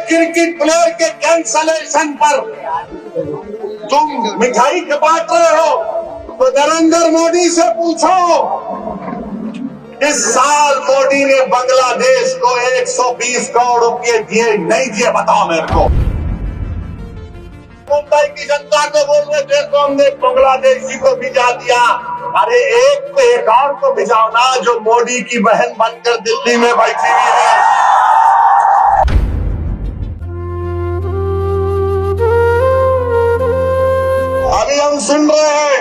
Cricket player के cancellation पर तुम मिठाई बांट रहे हो, तो नरेंद्र मोदी से पूछो। इस साल मोदी ने बांग्लादेश को 120 करोड़ रुपए दिए, नहीं दिए? बताओ मेरे को। मुंबई की जनता को बोल रहे थे तो हमने बांग्लादेशी को भिजा दिया। अरे एक और को भिजाओ ना, जो मोदी की बहन बनकर दिल्ली में बैठी हुई है। अभी हम सुन रहे हैं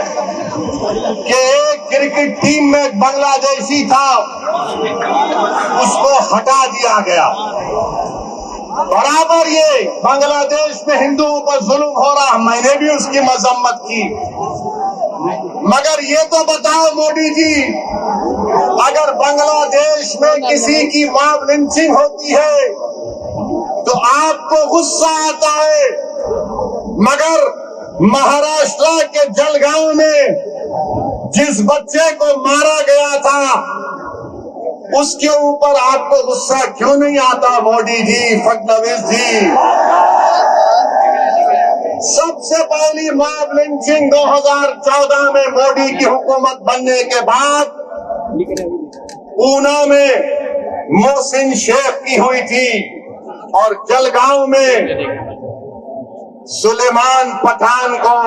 कि एक क्रिकेट टीम में एक बांग्लादेशी था, उसको हटा दिया गया। बराबर ये बांग्लादेश में हिंदुओं पर जुल्म हो रहा, मैंने भी उसकी मजम्मत की। मगर ये तो बताओ मोदी जी, अगर बांग्लादेश में किसी की मॉब लिंचिंग होती है तो आपको गुस्सा आता है, मगर महाराष्ट्र के जलगांव में जिस बच्चे को मारा गया था उसके ऊपर आपको गुस्सा क्यों नहीं आता? मोदी जी, फडणवीस जी, सबसे पहली मॉब लिंचिंग 2014 में मोदी की हुकूमत बनने के बाद ऊना में मोहसिन शेख की हुई थी और जलगांव में सुलेमान पठान को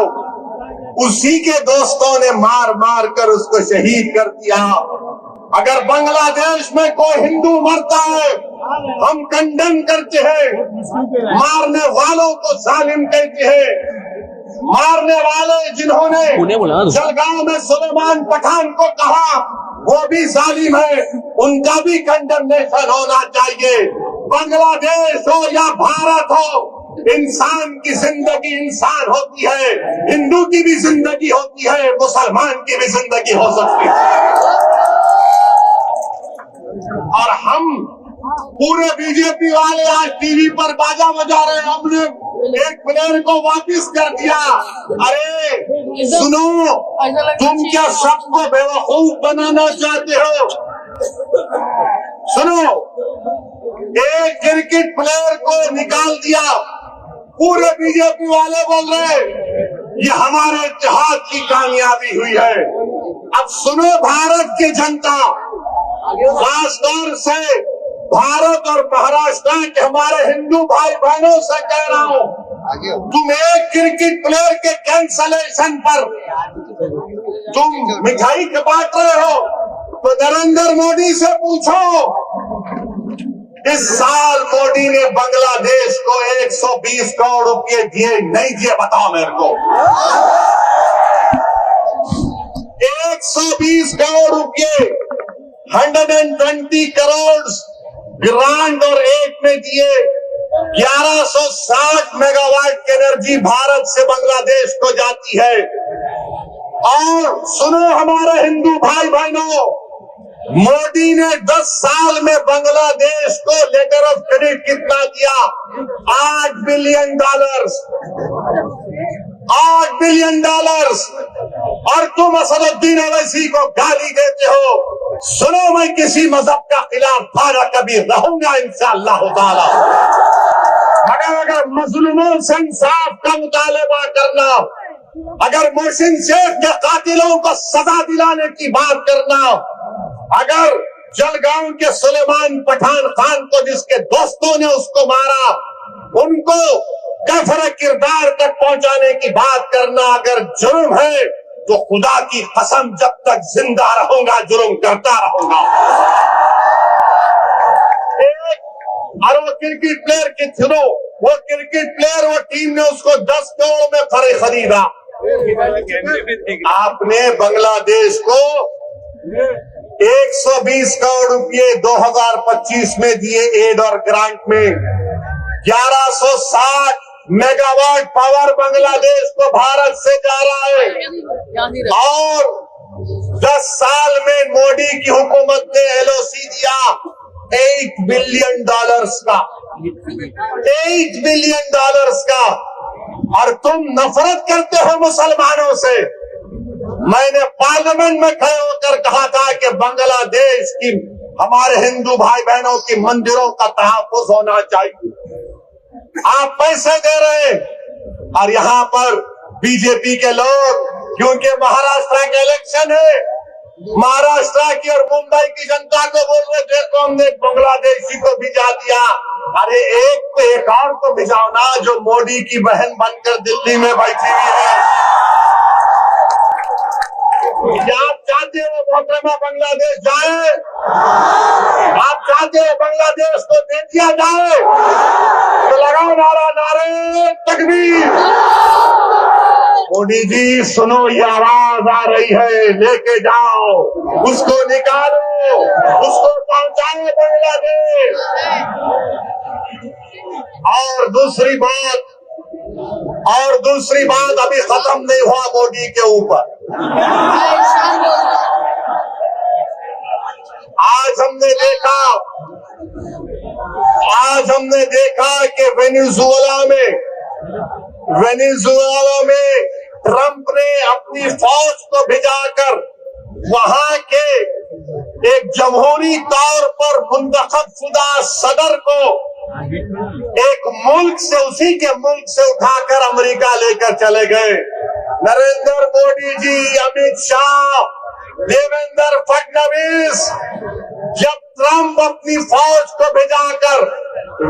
उसी के दोस्तों ने मार मार कर उसको शहीद कर दिया। अगर बांग्लादेश में कोई हिंदू मरता है हम कंडम करते हैं, मारने वालों को जालिम कहते हैं। मारने वाले जिन्होंने जलगांव में सुलेमान पठान को कहा वो भी जालिम है, उनका भी कंडमनेशन होना चाहिए। बांग्लादेश हो या भारत हो, इंसान की जिंदगी इंसान होती है, हिंदू की भी जिंदगी होती है, मुसलमान की भी जिंदगी हो सकती है। और हम पूरे बीजेपी वाले आज टीवी पर बाजा बजा रहे हैं, हमने एक प्लेयर को वापिस कर दिया। अरे सुनो, तुम क्या सबको बेवकूफ बनाना चाहते हो? सुनो, एक क्रिकेट प्लेयर को निकाल दिया, पूरे बीजेपी वाले बोल रहे ये हमारे इत्तेहाद की कामयाबी हुई है। अब सुनो भारत की जनता, खासतौर से भारत और महाराष्ट्र के हमारे हिंदू भाई बहनों से कह रहा हूँ, तुम एक क्रिकेट प्लेयर के कैंसलेशन पर तुम मिठाई बांट रहे हो, तो नरेंद्र मोदी से पूछो। इस साल मोदी ने बांग्लादेश को 120 करोड़ रुपए दिए, नहीं दिए? बताओ मेरे को। 120 करोड़ रुपए, 120 करोड़ ग्रांट और एक में दिए। 1160 मेगावाट की एनर्जी भारत से बांग्लादेश को जाती है। और सुनो हमारे हिंदू भाई बहनों, मोदी ने 10 साल में बांग्लादेश को लेटर ऑफ क्रेडिट कितना दिया? $8 बिलियन। $8 बिलियन। और तुम असदुद्दीन ओवैसी को गाली देते हो। सुनो, मैं किसी मजहब का खिलाफ था कभी रहूंगा इंशाअल्लाह ताला, मगर अगर मजलूमों से इंसाफ का मुतालबा करना, अगर मोहसिन शेख के कातिलों को सजा दिलाने की बात करना, अगर जलगांव के सुलेमान पठान खान को जिसके दोस्तों ने उसको मारा उनको कफर किरदार तक पहुंचाने की बात करना अगर जुर्म है तो खुदा की कसम जब तक जिंदा रहूंगा जुर्म करता रहूंगा। और वो क्रिकेट प्लेयर की सुनो, वो क्रिकेट प्लेयर, वो टीम ने उसको 10 करोड़ में खरीदा। आपने बांग्लादेश को 120 करोड़ रुपए 2025 में दिए एड और ग्रांट में। 1160 मेगावाट पावर बांग्लादेश को भारत से जा रहा है। और 10 साल में मोदी की हुकूमत ने एलओसी दिया $8 बिलियन का, $8 बिलियन का। और तुम नफरत करते हो मुसलमानों से। मैंने पार्लियामेंट में खड़े होकर कहा था कि बांग्लादेश की हमारे हिंदू भाई बहनों की मंदिरों का तहफ्फुज होना चाहिए। आप पैसे दे रहे हैं, और यहाँ पर बीजेपी के लोग, क्योंकि महाराष्ट्र के इलेक्शन है, महाराष्ट्र की और मुंबई की जनता को बोल रहे देखो हमने बांग्लादेशी को भिजा दिया। अरे एक तो एक और तो भिजाओ ना, जो मोदी की बहन बनकर दिल्ली में बैठी हुई है। क्या आप चाहते हो मोहतरमा बांग्लादेश जाए? आप चाहते हो बांग्लादेश को दे दिया जाए? तो लगाओ नारा, नारे तकबीर। मोदी जी सुनो, ये आवाज आ रही है, लेके जाओ, उसको निकालो, उसको पहुंचाओ बांग्लादेश। और दूसरी बात अभी खत्म नहीं हुआ मोदी के ऊपर। आज हमने देखा कि वेनेजुएला में ट्रंप ने अपनी फौज को भिजाकर वहां के एक जमहूरी तौर पर मुंतखबशुदा सदर को एक मुल्क से, उसी के मुल्क से उठाकर अमेरिका लेकर चले गए। नरेंद्र मोदी जी, अमित शाह, देवेंद्र फडणवीस, जब ट्रंप अपनी फौज को भिजाकर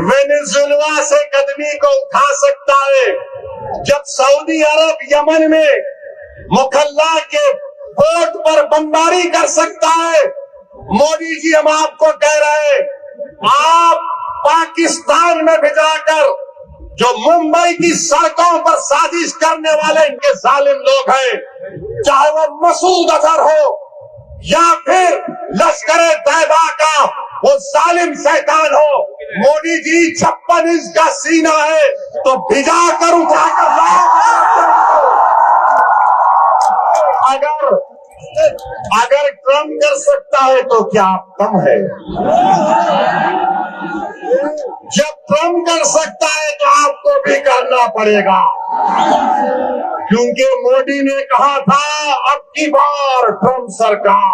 वेनेजुएला से कदमी को उठा सकता है, जब सऊदी अरब यमन में मुखल्ला के पोर्ट पर बमबारी कर सकता है, मोदी जी हम आपको कह रहे हैं, आप पाकिस्तान में भिजाकर जो मुंबई की सड़कों पर साजिश करने वाले इनके जालिम लोग हैं, चाहे वो मसूद अजहर हो या फिर लश्कर तैयबा का वो जालिम शैतान हो, मोदी जी 56 इंच का सीना है तो भिजा कर उठाकर अगर ट्रंप कर सकता है तो क्या आप कम है? जब ट्रंप कर सकता है तो आपको भी करना पड़ेगा, क्योंकि मोदी ने कहा था अब की बार ट्रंप सरकार।